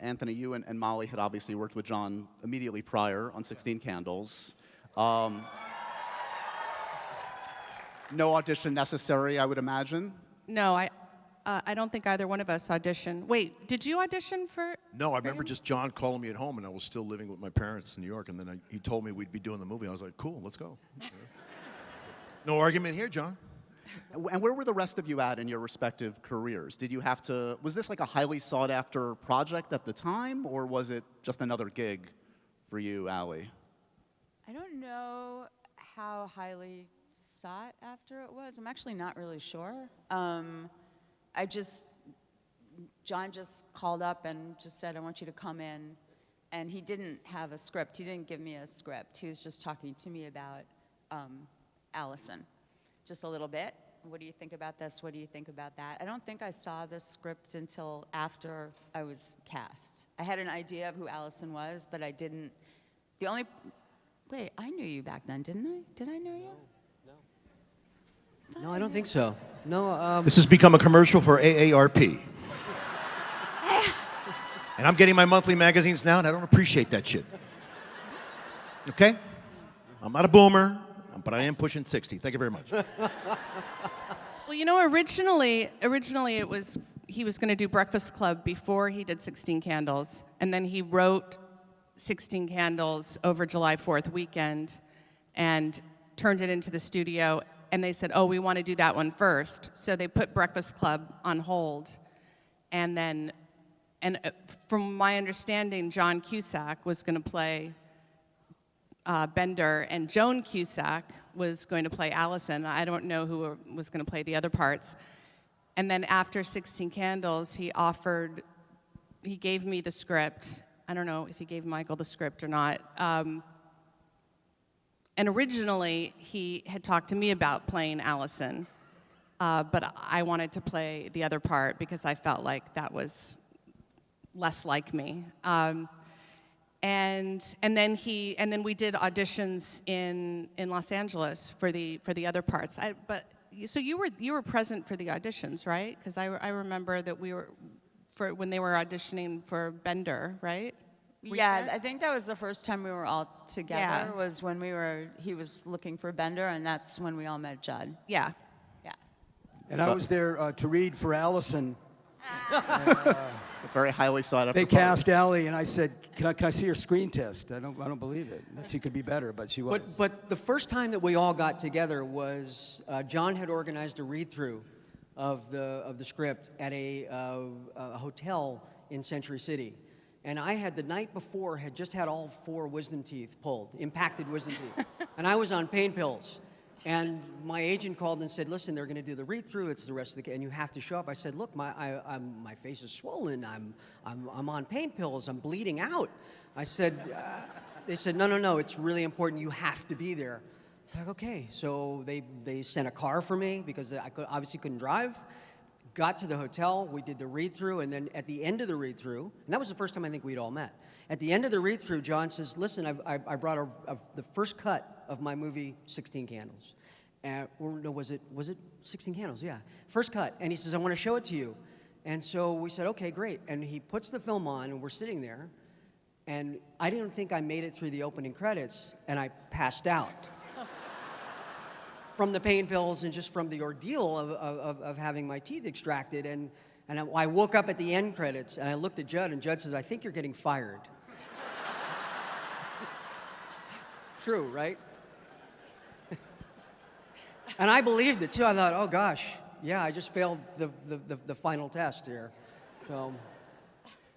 Anthony, you and Molly had obviously worked with John immediately prior on 16 Candles. No audition necessary, I would imagine. No, I don't think either one of us auditioned. Wait, did you audition for? No, I remember just John calling me at home, and I was still living with my parents in New York, and then he told me we'd be doing the movie. I was like, cool, let's go. No argument here, John. And where were the rest of you at in your respective careers? Did you have to, was this like a highly sought after project at the time, or was it just another gig for you, Allie? I don't know how highly sought after it was. I'm actually not really sure. John just called up and just said, I want you to come in. And he didn't have a script. He didn't give me a script. He was just talking to me about Allison, just a little bit. What do you think about this? What do you think about that? I don't think I saw the script until after I was cast. I had an idea of who Allison was, but I didn't. Wait, I knew you back then, didn't I? Did I know you? No, I don't think so. No. This has become a commercial for AARP. And I'm getting my monthly magazines now, and I don't appreciate that shit. Okay? I'm not a boomer, but I am pushing 60. Thank you very much. Well, you know, originally it was he was going to do Breakfast Club before he did 16 Candles, and then he wrote 16 Candles over July 4th weekend and turned it into the studio, and they said, oh, we want to do that one first. So they put Breakfast Club on hold, and then, from my understanding, John Cusack was going to play Bender, and Joan Cusack was going to play Allison. I don't know who was going to play the other parts. And then after 16 Candles, he gave me the script. I don't know if he gave Michael the script or not. And originally, he had talked to me about playing Allison, but I wanted to play the other part because I felt like that was less like me. And then we did auditions in Los Angeles for the other parts. So you were present for the auditions, right? Because I remember that we were when they were auditioning for Bender, right? Yeah, I think that was the first time we were all together. Yeah. Was when he was looking for Bender, and that's when we all met Judd. Yeah. Yeah. And I was there to read for Allison. It's a very highly sought after They part. cast Allie, and I said, "Can I see her screen test?" I don't believe it. That she could be better, but she was. But the first time that we all got together was John had organized a read-through of the script at a hotel in Century City. And I had, the night before, had just had all 4 wisdom teeth pulled, impacted wisdom teeth. And I was on pain pills. And my agent called and said, listen, they're going to do the read-through. It's the rest of the, and you have to show up. I said, look, my face is swollen. I'm on pain pills. I'm bleeding out. I said, they said, no, it's really important. You have to be there. I was like, okay. So they sent a car for me because I obviously couldn't drive. Got to the hotel, we did the read-through, and then at the end of the read-through, and that was the first time I think we'd all met. At the end of the read-through, John says, listen, I brought the first cut of my movie, 16 Candles. Or no, was it 16 Candles? Yeah, first cut. And he says, I want to show it to you. And so we said, okay, great. And he puts the film on, and we're sitting there, and I didn't think I made it through the opening credits, and I passed out. From the pain pills and just from the ordeal of having my teeth extracted. And I woke up at the end credits, and I looked at Judd, and Judd says, I think you're getting fired. True, right? And I believed it, too. I thought, oh, gosh, yeah, I just failed the final test here. So